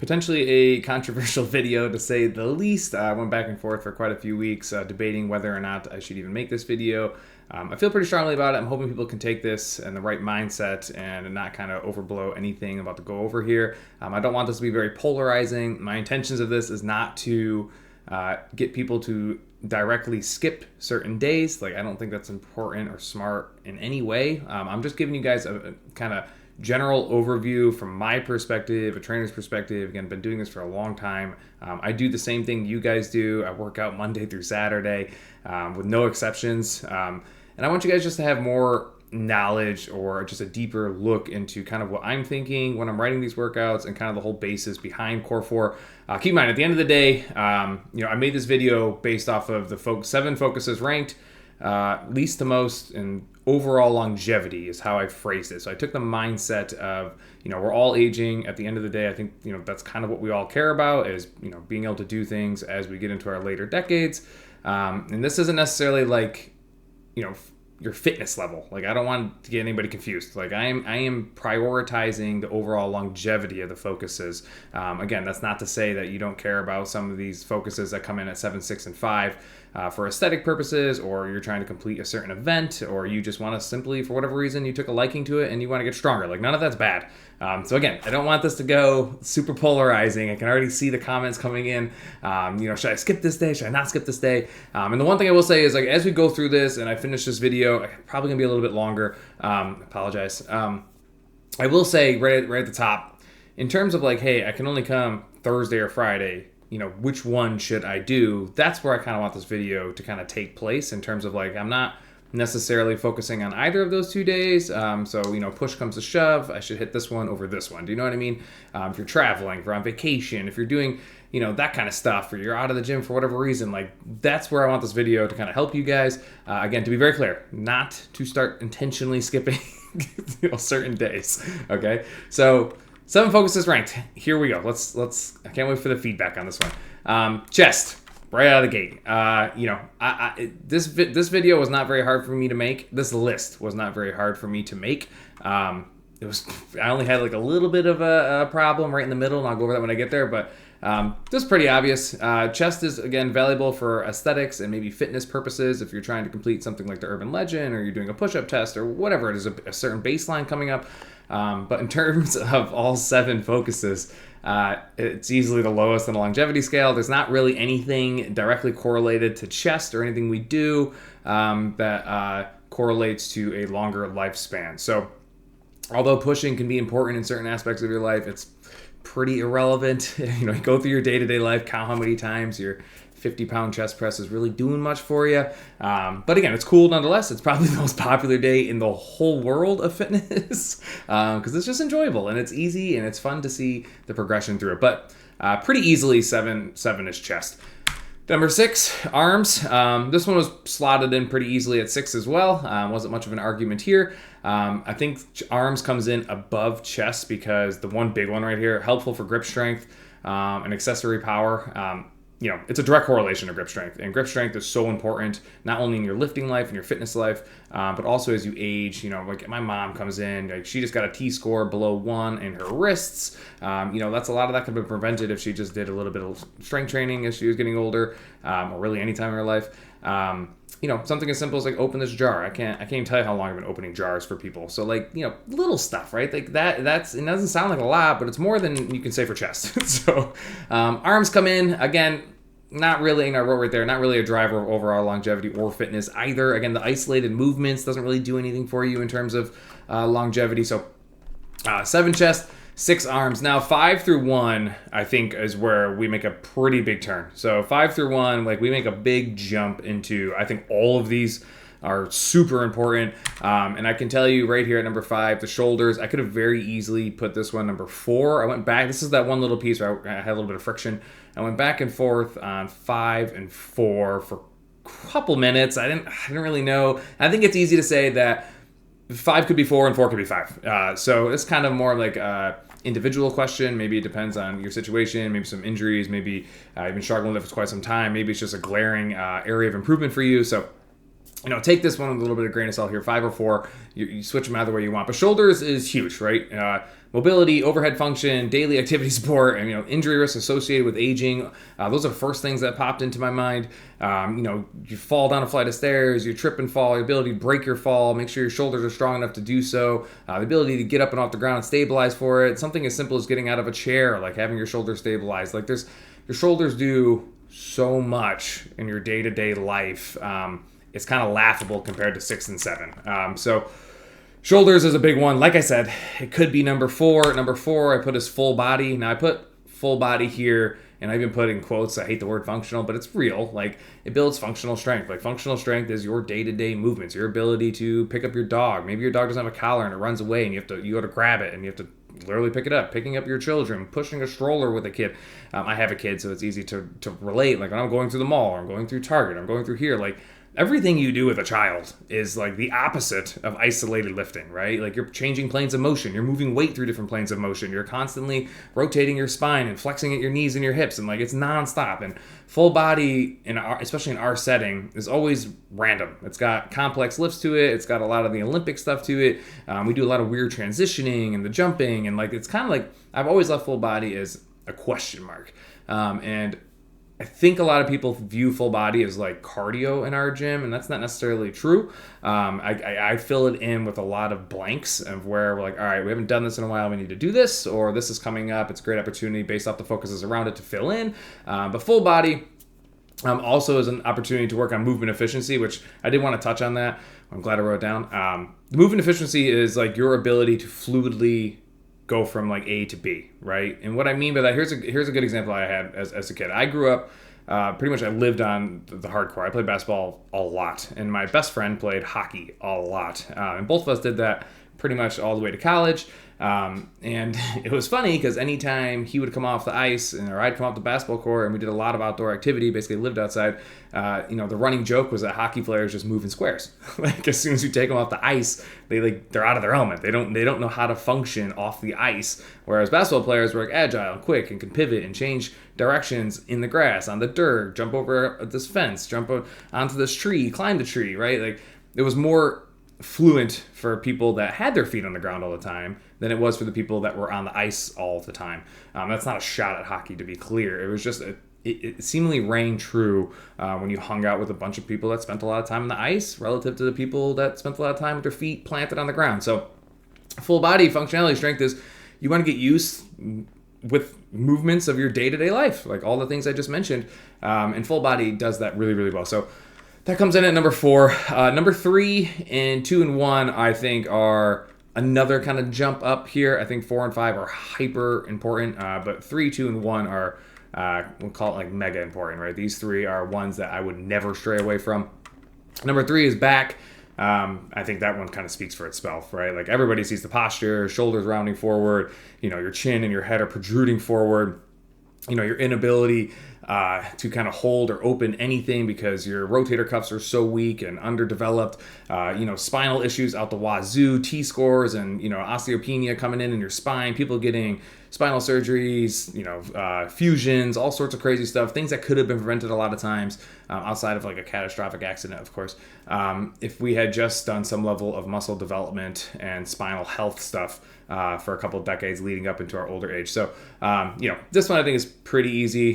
Potentially a controversial video to say the least. I went back and forth for quite a few weeks debating whether or not I should even make this video. I feel pretty strongly about it. I'm hoping people can take this in the right mindset and not kind of overblow anything I'm about to go over here. I don't want this to be very polarizing. My intentions of this is not to get people to directly skip certain days. Like, I don't think that's important or smart in any way. I'm just giving you guys a kind of general overview from my perspective, a trainer's perspective. Again, been doing this for a long time. I do the same thing you guys do. I work out Monday through Saturday with no exceptions. And I want you guys just to have more knowledge or just a deeper look into kind of what I'm thinking when I'm writing these workouts and kind of the whole basis behind Core 4. Keep in mind, at the end of the day, I made this video based off of the 7 focuses ranked least to most, and overall longevity is how I phrased it. So I took the mindset of, we're all aging. At the end of the day, I think, that's kind of what we all care about is, being able to do things as we get into our later decades. And this isn't necessarily like, your fitness level. Like, I don't want to get anybody confused. Like, I am prioritizing the overall longevity of the focuses. Again, that's not to say that you don't care about some of these focuses that come in at 7, 6, and 5 for aesthetic purposes, or you're trying to complete a certain event, or you just want to simply, for whatever reason, you took a liking to it and you want to get stronger. Like, none of that's bad. So again, I don't want this to go super polarizing. I can already see the comments coming in. Should I skip this day? Should I not skip this day? And the one thing I will say is, like, as we go through this and I finish this video, probably gonna be a little bit longer. Apologize. I will say right at the top, in terms of like, hey, I can only come Thursday or Friday. Which one should I do? That's where I kind of want this video to kind of take place in terms of like, I'm not necessarily focusing on either of those 2 days. So, push comes to shove, I should hit this one over this one. Do you know what I mean? If you're traveling, if you're on vacation, if you're doing, that kind of stuff, or you're out of the gym for whatever reason, like, that's where I want this video to kind of help you guys. Again, to be very clear, not to start intentionally skipping certain days. Okay. So 7 focuses ranked. Here we go. Let's. I can't wait for the feedback on this one. Chest. Right out of the gate. This video was not very hard for me to make. This list was not very hard for me to make. I only had like a little bit of a problem right in the middle, and I'll go over that when I get there. But this is pretty obvious. Chest is, again, valuable for aesthetics and maybe fitness purposes. If you're trying to complete something like the Urban Legend, or you're doing a push-up test, or whatever it is, a certain baseline coming up. But in terms of all 7 focuses, it's easily the lowest on the longevity scale. There's not really anything directly correlated to chest or anything we do that correlates to a longer lifespan. So although pushing can be important in certain aspects of your life, it's pretty irrelevant. You go through your day-to-day life, count how many times your 50-pound chest press is really doing much for you. But again, it's cool nonetheless. It's probably the most popular day in the whole world of fitness because it's just enjoyable and it's easy and it's fun to see the progression through it. But pretty easily 7 is chest. Number 6, arms. This one was slotted in pretty easily at 6 as well. Wasn't much of an argument here. I think arms comes in above chest because the one big one right here, helpful for grip strength and accessory power. It's a direct correlation to grip strength. And grip strength is so important, not only in your lifting life and your fitness life, but also as you age. Like my mom comes in, like she just got a T-score below 1 in her wrists. That's a lot of that could be prevented if she just did a little bit of strength training as she was getting older, or really any time in her life. Something as simple as like open this jar. I can't even tell you how long I've been opening jars for people. So like, little stuff, right? Like that's, it doesn't sound like a lot, but it's more than you can say for chest. So, arms come in again, not really, I wrote right there, not really a driver of overall longevity or fitness either. Again, the isolated movements doesn't really do anything for you in terms of longevity. So 7 chest, 6 arms. Now 5 through 1, I think, is where we make a pretty big turn. So 5 through 1, like we make a big jump into, I think all of these are super important. And I can tell you right here at number 5, the shoulders, I could have very easily put this one number 4. I went back, this is that one little piece where I had a little bit of friction. I went back and forth on 5 and 4 for a couple minutes. I didn't really know. I think it's easy to say that 5 could be 4 and 4 could be 5. So it's kind of more like individual question. Maybe it depends on your situation, maybe some injuries, maybe you've been struggling with it for quite some time. Maybe it's just a glaring area of improvement for you. So take this one with a little bit of grain of salt here. 5 or 4, you switch them either way you want. But shoulders is huge, right? Mobility, overhead function, daily activity support, and injury risk associated with aging. Those are the first things that popped into my mind. You fall down a flight of stairs, you trip and fall, your ability to break your fall, make sure your shoulders are strong enough to do so. The ability to get up and off the ground and stabilize for it. Something as simple as getting out of a chair, like having your shoulders stabilized. Like your shoulders do so much in your day-to-day life. It's kind of laughable compared to 6 and 7. So shoulders is a big one. Like I said, it could be number 4. Number 4, I put as full body. Now I put full body here, and I even put in quotes. I hate the word functional, but it's real. Like, it builds functional strength. Like, functional strength is your day-to-day movements, your ability to pick up your dog. Maybe your dog doesn't have a collar and it runs away, and you go to grab it, and you have to literally pick it up, picking up your children, pushing a stroller with a kid. I have a kid, so it's easy to relate. Like, when I'm going through the mall, or I'm going through Target, or I'm going through here, like, everything you do with a child is like the opposite of isolated lifting, right? Like, you're changing planes of motion, you're moving weight through different planes of motion, you're constantly rotating your spine and flexing at your knees and your hips, and like, it's nonstop. And full body, especially in our setting, is always random. It's got complex lifts to it, it's got a lot of the Olympic stuff to it. We do a lot of weird transitioning and the jumping, and like, it's kind of like, I've always left full body as a question mark. And I think a lot of people view full body as like cardio in our gym, and that's not necessarily true. I fill it in with a lot of blanks of where we're like, all right, we haven't done this in a while, we need to do this, or this is coming up. It's a great opportunity based off the focuses around it to fill in. But full body also is an opportunity to work on movement efficiency, which I did want to touch on that. I'm glad I wrote it down. The movement efficiency is like your ability to fluidly go from like A to B, right? And what I mean by that, here's a good example I had as a kid. I grew up, pretty much I lived on the hardcore. I played basketball a lot, and my best friend played hockey a lot. And both of us did that pretty much all the way to college. And it was funny because anytime he would come off the ice or I'd come off the basketball court, and we did a lot of outdoor activity, basically lived outside, the running joke was that hockey players just move in squares. Like, as soon as you take them off the ice, they're out of their element. They don't know how to function off the ice. Whereas basketball players were like agile and quick and can pivot and change directions in the grass, on the dirt, jump over this fence, jump onto this tree, climb the tree, right? Like, it was more fluent for people that had their feet on the ground all the time than it was for the people that were on the ice all the time. That's not a shot at hockey, to be clear. It was just it seemingly rang true when you hung out with a bunch of people that spent a lot of time on the ice relative to the people that spent a lot of time with their feet planted on the ground. So full body functionality strength is, you want to get used with movements of your day-to-day life, like all the things I just mentioned, and full body does that really, really well. So that comes in at number 4. Number 3 and 2 and 1, I think, are another kind of jump up here. I think 4 and 5 are hyper important, but 3, 2, and 1 are, we'll call it like mega important, right? These 3 are ones that I would never stray away from. Number 3 is back. I think that one kind of speaks for itself, right? Like, everybody sees the posture, shoulders rounding forward, your chin and your head are protruding forward, your inability to kind of hold or open anything because your rotator cuffs are so weak and underdeveloped, spinal issues out the wazoo, T-scores and, osteopenia coming in your spine, people getting spinal surgeries, fusions, all sorts of crazy stuff, things that could have been prevented a lot of times, outside of like a catastrophic accident, of course, if we had just done some level of muscle development and spinal health stuff for a couple of decades leading up into our older age. So, this one I think is pretty easy.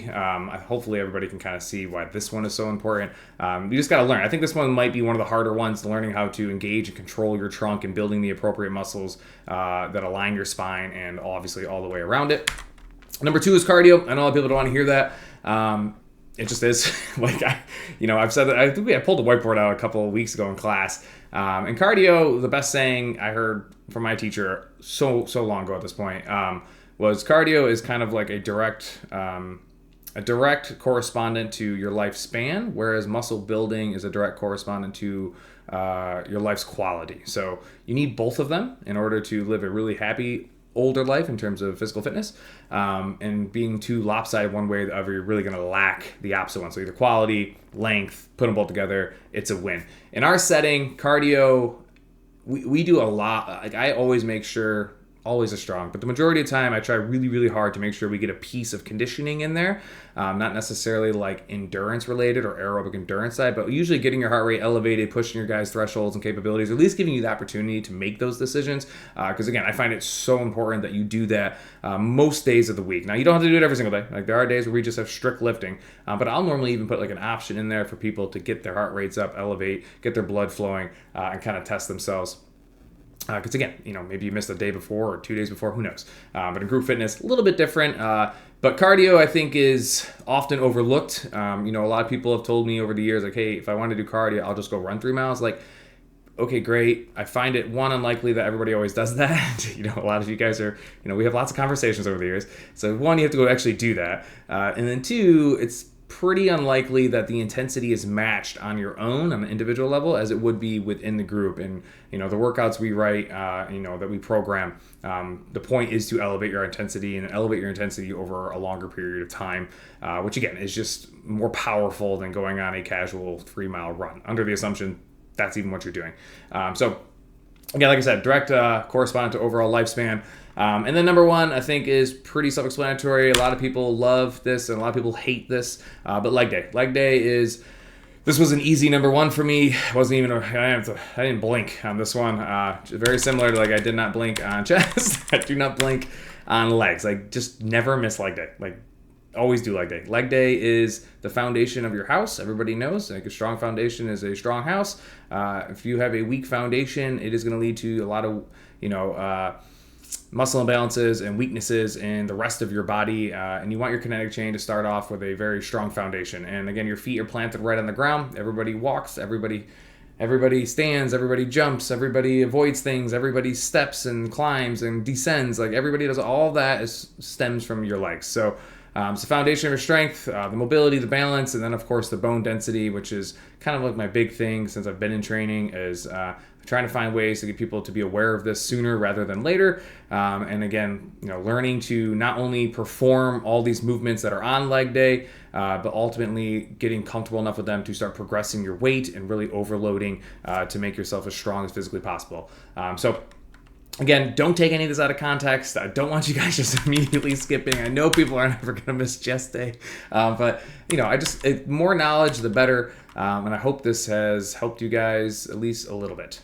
Hopefully everybody can kind of see why this one is so important. You just got to learn. I think this one might be one of the harder ones, learning how to engage and control your trunk and building the appropriate muscles that align your spine and obviously all the way around it. Number 2 is cardio. I know a lot of people don't want to hear that. It just is. Like, I've said that. I think I pulled a whiteboard out a couple of weeks ago in class. And cardio, the best saying I heard from my teacher so long ago at this point, was cardio is kind of like a direct correspondent to your lifespan, whereas muscle building is a direct correspondent to your life's quality. So you need both of them in order to live a really happy older life in terms of physical fitness, and being too lopsided one way or the other, you're really going to lack the opposite one. So either quality, length, put them both together, it's a win. In our setting, cardio, we do a lot. Like, I always make sure always as strong. But the majority of the time, I try really, really hard to make sure we get a piece of conditioning in there. Not necessarily like endurance related or aerobic endurance side, but usually getting your heart rate elevated, pushing your guys' thresholds and capabilities, or at least giving you the opportunity to make those decisions. Because again, I find it so important that you do that most days of the week. Now, you don't have to do it every single day. Like there are days where we just have strict lifting, but I'll normally even put like an option in there for people to get their heart rates up, elevate, get their blood flowing, and kind of test themselves. Because again, maybe you missed a day before or 2 days before, who knows? But in group fitness, a little bit different. But cardio, I think, is often overlooked. A lot of people have told me over the years, like, hey, if I want to do cardio, I'll just go run 3 miles. Like, okay, great. I find it, one, unlikely that everybody always does that. A lot of you guys are, we have lots of conversations over the years. So one, you have to go actually do that. And then two, it's pretty unlikely that the intensity is matched on your own on an individual level as it would be within the group. And the workouts we write, that we program, the point is to elevate your intensity and elevate your intensity over a longer period of time, which again is just more powerful than going on a casual 3-mile run, under the assumption that's even what you're doing. So again, like I said, direct correspondent to overall lifespan. And then number one, I think, is pretty self-explanatory. A lot of people love this and a lot of people hate this, but leg day. Leg day this was an easy number one for me. I didn't blink on this one. Very similar to, like, I did not blink on chest. I do not blink on legs. Like, just never miss leg day. Like, always do leg day. Leg day is the foundation of your house. Everybody knows, like, a strong foundation is a strong house. If you have a weak foundation, it is going to lead to a lot of, muscle imbalances and weaknesses in the rest of your body, and you want your kinetic chain to start off with a very strong foundation. And again, your feet are planted right on the ground. Everybody walks, everybody stands, everybody jumps, everybody avoids things, everybody steps and climbs and descends. Like, everybody does all that stems from your legs. So it's the foundation of your strength, the mobility, the balance, and then of course the bone density, which is kind of like my big thing since I've been in training, is trying to find ways to get people to be aware of this sooner rather than later. And again, learning to not only perform all these movements that are on leg day, but ultimately getting comfortable enough with them to start progressing your weight and really overloading to make yourself as strong as physically possible. So again, don't take any of this out of context. I don't want you guys just immediately skipping. I know people are never going to miss chest day, but more knowledge, the better. And I hope this has helped you guys at least a little bit.